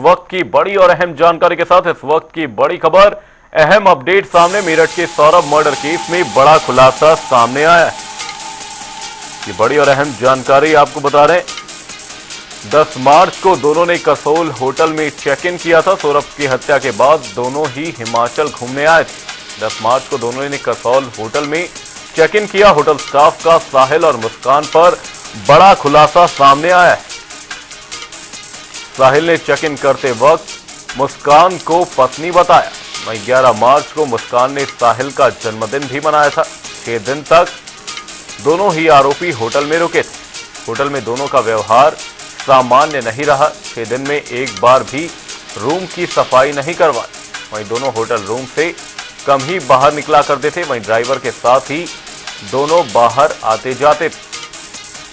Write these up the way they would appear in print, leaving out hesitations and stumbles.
वक्त की बड़ी और अहम जानकारी के साथ इस वक्त की बड़ी खबर, अहम अपडेट सामने। मेरठ के सौरभ मर्डर केस में बड़ा खुलासा सामने आया है। ये बड़ी और अहम जानकारी आपको बता रहे हैं। 10 मार्च को दोनों ने कसोल होटल में चेक इन किया था। सौरभ की हत्या के बाद दोनों ही हिमाचल घूमने आए थे। 10 मार्च को दोनों ने कसोल होटल में चेक इन किया। होटल स्टाफ का साहिल और मुस्कान पर बड़ा खुलासा सामने आया है। साहिल ने चेक इन करते वक्त मुस्कान को पत्नी बताया। वहीं 11 मार्च को मुस्कान ने साहिल का जन्मदिन भी मनाया था। 6 दिन तक दोनों ही आरोपी होटल में रुके थे। होटल में दोनों का व्यवहार सामान्य नहीं रहा। 6 दिन में एक बार भी रूम की सफाई नहीं करवाई। वहीं दोनों होटल रूम से कम ही बाहर निकला करते थे। वहीं ड्राइवर के साथ ही दोनों बाहर आते जाते थे।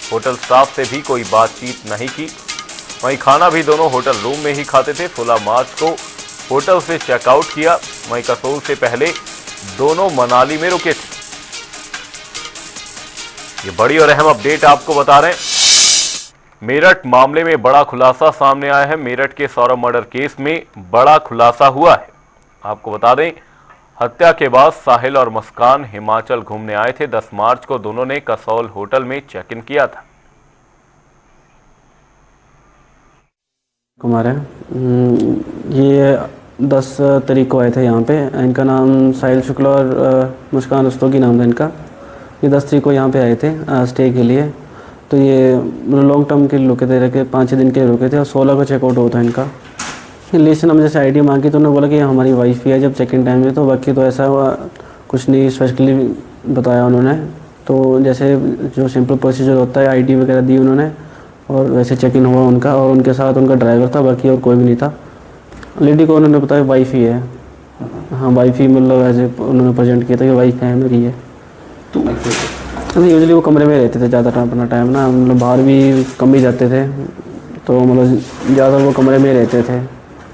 होटल स्टाफ से भी कोई बातचीत नहीं की। वहीं खाना भी दोनों होटल रूम में ही खाते थे। 16 मार्च को होटल से चेकआउट किया। वहीं कसोल से पहले दोनों मनाली में रुके थे। ये बड़ी और अहम अपडेट आपको बता रहे हैं। मेरठ मामले में बड़ा खुलासा सामने आया है। मेरठ के सौरभ मर्डर केस में बड़ा खुलासा हुआ है। आपको बता दें, हत्या के बाद साहिल और मुस्कान हिमाचल घूमने आए थे। 10 मार्च को दोनों ने कसौल होटल में चेक इन किया था। कुमार है। ये 10 तारीख को आए थे यहाँ पे। इनका नाम साहिल शुक्ला और मुस्कान रस्तोगी नाम था इनका। ये 10 तारीख को यहाँ पे आए थे स्टे के लिए। तो ये लॉन्ग टर्म के लिए रुके थे, रखे 5-6 दिन के लिए रुके थे और 16 को चेकआउट हुआ था इनका। लिस्ट ने जैसे आईडी मांगी तो उन्होंने बोला कि हमारी वाइफ ही है जब चेक इन टाइम में। तो बाकी तो ऐसा हुआ कुछ नहीं स्पेशली बताया उन्होंने। तो जैसे जो सिंपल प्रोसीजर होता है आईडी वगैरह दी उन्होंने और वैसे चेक इन हुआ उनका। और उनके साथ उनका ड्राइवर था, बाकी और कोई भी नहीं था। लेडी को उन्होंने बताया वाइफ ही है। हाँ वाइफ ही, मतलब ऐसे उन्होंने प्रेजेंट किया था कि वाइफ है मेरी है। तो यूजुअली वो कमरे में रहते थे ज़्यादा टाइम, अपना टाइम ना, मतलब बाहर भी कम ही जाते थे। तो मतलब ज़्यादा वो कमरे में रहते थे।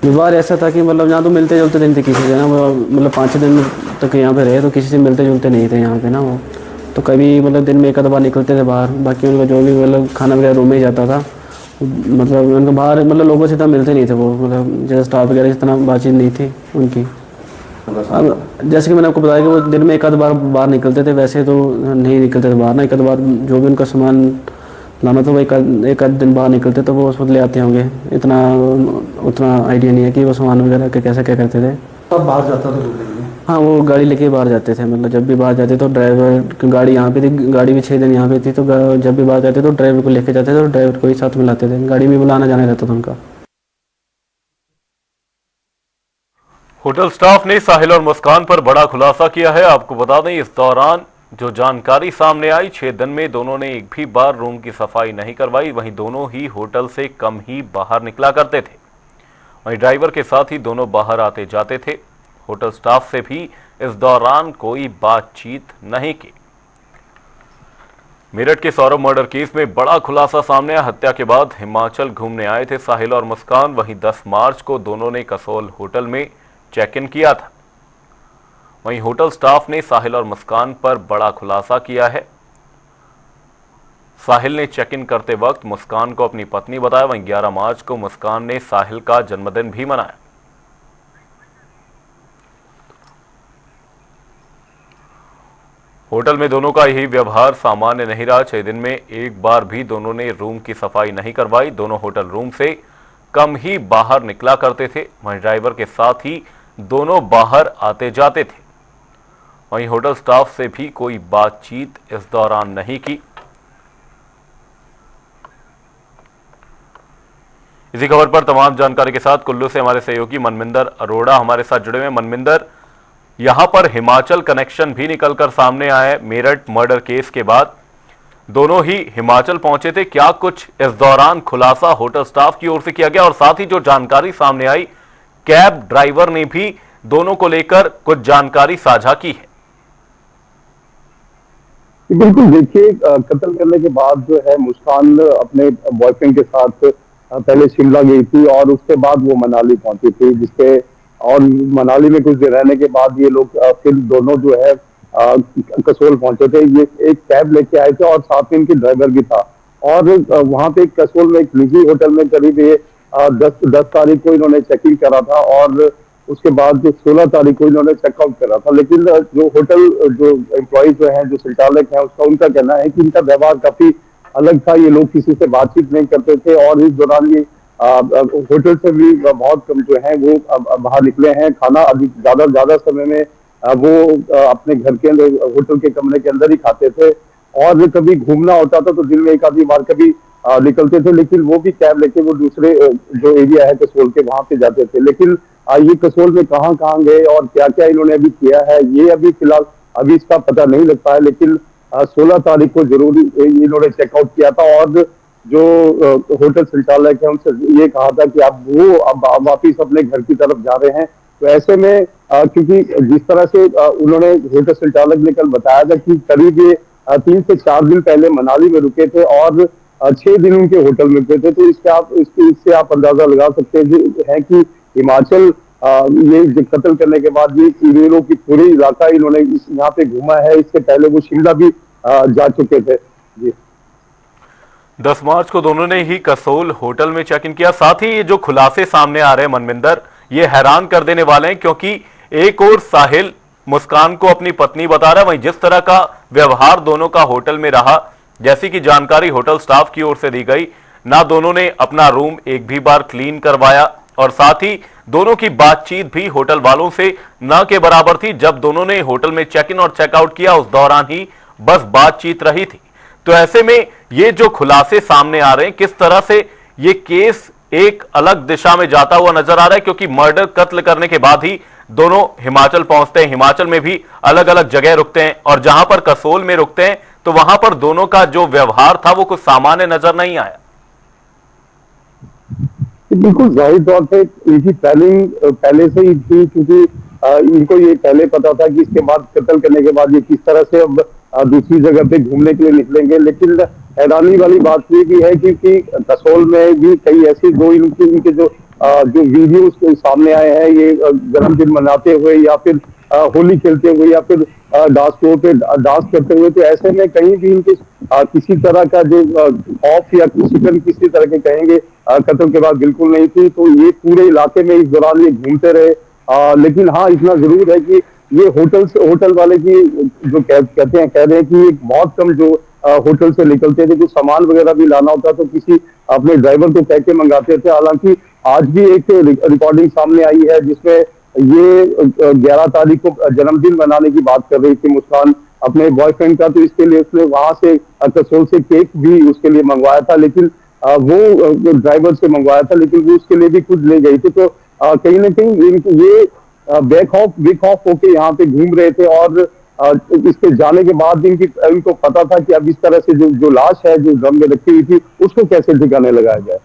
व्यवहार ऐसा था कि मतलब यहाँ तो मिलते जुलते नहीं थे किसी से ना। मतलब 5-6 दिन तक यहाँ पे रहे तो किसी से मिलते जुलते नहीं थे यहाँ पे ना वो। तो कभी मतलब दिन में एक आध बार निकलते थे बाहर। बाकी उनका जो भी मतलब खाना वगैरह रूम में ही जाता था। मतलब उनका बाहर मतलब लोगों से इतना मिलते नहीं थे वो। मतलब जैसे स्टाफ वगैरह से इतना बातचीत नहीं थी उनकी। अब जैसे कि मैंने आपको बताया कि वो दिन में एक आध बार बाहर निकलते थे। वैसे तो नहीं निकलते थे बाहर ना। एक आध बार जो भी उनका सामान लाना था वो एक आध दिन बाहर निकलते तो वो उस वक्त ले आते होंगे। उतना आइडिया नहीं है कि वो सामान वगैरह के कैसे क्या करते थे। तब बाहर जाता था? हाँ वो गाड़ी लेके बाहर जाते थे। मतलब जब भी बाहर जाते तो ड्राइवर, गाड़ी यहाँ पे थी, गाड़ी भी 6 दिन यहाँ पे थी। तो जब भी बाहर जाते तो ड्राइवर को लेके जाते थे और ड्राइवर को ही साथ में लाते थे। गाड़ी में बुलाना जाना रहता था उनका। होटल स्टाफ ने साहिल और मुस्कान पर बड़ा खुलासा किया है। आपको बता दें, इस दौरान जो जानकारी सामने आई, 6 दिन में दोनों ने एक भी बार रूम की सफाई नहीं करवाई। वहीं दोनों ही होटल से कम ही बाहर निकला करते थे। वहीं ड्राइवर के साथ ही दोनों बाहर आते जाते थे। होटल स्टाफ से भी इस दौरान कोई बातचीत नहीं की। मेरठ के सौरभ मर्डर केस में बड़ा खुलासा सामने आया। हत्या के बाद हिमाचल घूमने आए थे साहिल और मुस्कान। वहीं 10 मार्च को दोनों ने कसोल होटल में चेक इन किया था। वहीं होटल स्टाफ ने साहिल और मुस्कान पर बड़ा खुलासा किया है। साहिल ने चेक इन करते वक्त मुस्कान को अपनी पत्नी बताया। वहीं 11 मार्च को मुस्कान ने साहिल का जन्मदिन भी मनाया। होटल में दोनों का यही व्यवहार सामान्य नहीं रहा। 6 दिन में एक बार भी दोनों ने रूम की सफाई नहीं करवाई। दोनों होटल रूम से कम ही बाहर निकला करते थे। वहीं ड्राइवर के साथ ही दोनों बाहर आते जाते थे। वहीं होटल स्टाफ से भी कोई बातचीत इस दौरान नहीं की। इसी खबर पर तमाम जानकारी के साथ कुल्लू से हमारे सहयोगी मनमिंदर अरोड़ा हमारे साथ जुड़े हुए हैं। मनमिंदर, यहां पर हिमाचल कनेक्शन भी निकलकर सामने आया है। मेरठ मर्डर केस के बाद दोनों ही हिमाचल पहुंचे थे। क्या कुछ इस दौरान खुलासा होटल स्टाफ की ओर से किया गया? और साथ ही जो जानकारी सामने आई, कैब ड्राइवर ने भी दोनों को लेकर कुछ जानकारी साझा की है। बिल्कुल, देखिए कत्ल करने के बाद जो है मुस्कान अपने बॉयफ्रेंड के साथ पहले शिमला गई थी और उसके बाद वो मनाली पहुंची थी। जिसके और मनाली में कुछ दिन रहने के बाद ये लोग फिर दोनों जो है कसोल पहुंचे थे। ये एक कैब लेके आए थे और साथ में इनकी ड्राइवर भी था। और वहां पे कसोल में एक निजी होटल में करीब ये 10 तारीख को इन्होंने चेक इन करा था और उसके बाद 16 तारीख को इन्होंने चेकआउट करा था। लेकिन जो होटल जो एम्प्लॉय जो हैं, जो संचालक हैं, उसका उनका कहना है कि इनका व्यवहार काफी अलग था। ये लोग किसी से बातचीत नहीं करते थे और इस दौरान ये होटल से भी बहुत कम जो है वो बाहर निकले हैं। खाना अभी ज्यादा समय में वो अपने घर के अंदर, होटल के कमरे के अंदर ही खाते थे और कभी घूमना होता था तो दिन में एक आधी बार कभी निकलते थे, लेकिन वो भी कैब लेके वो दूसरे जो एरिया है कसोल के, वहां पे जाते थे। लेकिन ये कसोल में कहाँ कहाँ गए और क्या क्या इन्होंने अभी किया है, ये अभी फिलहाल अभी इसका पता नहीं लग पाया। लेकिन 16 तारीख को जरूर इन्होंने चेकआउट किया था और जो होटल संचालक है उनसे ये कहा था कि आप वो अब वापिस अपने घर की तरफ जा रहे हैं। तो ऐसे में क्योंकि जिस तरह से उन्होंने होटल संचालक ने कल बताया था कि करीब ये 3 से 4 दिन पहले मनाली में रुके थे और 6 दिन उनके होटल में रुके थे। तो इससे आप अंदाजा लगा सकते हैं कि हिमाचल ये कत्ल करने के बाद ये इवेलो की पूरी इलाका इन्होंने यहाँ पे घूमा है। इससे पहले वो शिमला भी जा चुके थे। जी 10 मार्च को दोनों ने ही कसोल होटल में चेक इन किया। साथ ही ये जो खुलासे सामने आ रहे हैं मनविंदर, ये हैरान कर देने वाले हैं, क्योंकि एक और साहिल मुस्कान को अपनी पत्नी बता रहा है, वहीं जिस तरह का व्यवहार दोनों का होटल में रहा, जैसी कि जानकारी होटल स्टाफ की ओर से दी गई, ना दोनों ने अपना रूम एक भी बार क्लीन करवाया और साथ ही दोनों की बातचीत भी होटल वालों से न के बराबर थी। जब दोनों ने होटल में चेक इन और चेकआउट किया, उस दौरान ही बस बातचीत रही थी। तो ऐसे में ये जो खुलासे सामने आ रहे हैं, किस तरह से ये केस एक अलग दिशा में जाता हुआ नजर आ रहा है, क्योंकि मर्डर कत्ल करने के बाद ही दोनों हिमाचल पहुंचते हैं। हिमाचल में भी अलग अलग जगह रुकते हैं और जहां पर कसोल में रुकते हैं तो वहां पर दोनों का जो व्यवहार था वो कुछ सामान्य नजर नहीं आया। बिल्कुल जाहिर तौर पे इनकी प्लानिंग पहले से ही थी, क्योंकि इनको ये पहले पता था कि इसके बाद कत्ल करने के बाद ये किस तरह से अब दूसरी जगह पे घूमने के लिए निकलेंगे। लेकिन हैरानी वाली बात ये भी है कि कसोल में भी कई ऐसी दो इनके जो वीडियोस सामने आए हैं, ये जन्मदिन मनाते हुए या फिर होली खेलते हुए या फिर डांस फ्लोर पे डांस करते हुए। तो ऐसे में कहीं भी इनके किसी तरह का जो खौफ या किसी तरह के कहेंगे कत्ल के बाद बिल्कुल नहीं थी। तो ये पूरे इलाके में इस दौरान ये घूमते रहे। लेकिन हाँ, इतना जरूर है कि ये होटल वाले की जो कहते हैं, कह रहे हैं कि बहुत कम जो होटल से निकलते थे, कुछ सामान वगैरह भी लाना होता तो किसी अपने ड्राइवर को कह के मंगाते थे। हालांकि आज भी एक रिकॉर्डिंग सामने आई है जिसमें ये 11 तारीख को जन्मदिन मनाने की बात कर रही थी मुस्कान अपने बॉयफ्रेंड का। तो इसके लिए उसने वहां से कसोल से केक भी उसके लिए मंगवाया था, लेकिन वो ड्राइवर से मंगवाया था, लेकिन वो उसके लिए भी खुद ले गई थी। तो कहीं ना कहीं ये बेक ऑफ होके यहाँ पे घूम रहे थे और इसके जाने के बाद इनको पता था कि अब इस तरह से जो लाश है जो ड्रम में रखी हुई थी उसको कैसे ठिकाने लगाया जाए।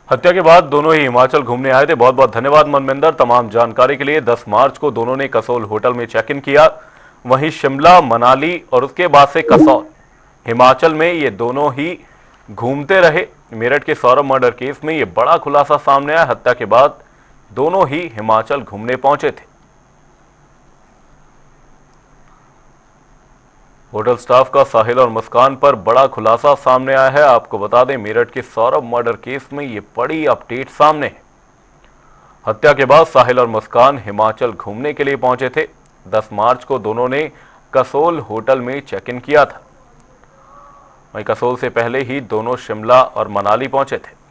हत्या के बाद दोनों ही हिमाचल घूमने आए थे। बहुत बहुत धन्यवाद मनविंदर तमाम जानकारी के लिए। 10 मार्च को दोनों ने कसोल होटल में चेक इन किया, वहीं शिमला, मनाली और उसके बाद से कसौल हिमाचल में ये दोनों ही घूमते रहे। मेरठ के सौरभ मर्डर केस में ये बड़ा खुलासा सामने आया। हत्या के बाद दोनों ही हिमाचल घूमने पहुंचे थे। होटल स्टाफ का साहिल और मुस्कान पर बड़ा खुलासा सामने आया है। आपको बता दें, मेरठ के सौरभ मर्डर केस में ये बड़ी अपडेट सामने है। हत्या के बाद साहिल और मुस्कान हिमाचल घूमने के लिए पहुंचे थे। 10 मार्च को दोनों ने कसोल होटल में चेक इन किया था। वहीं कसोल से पहले ही दोनों शिमला और मनाली पहुंचे थे।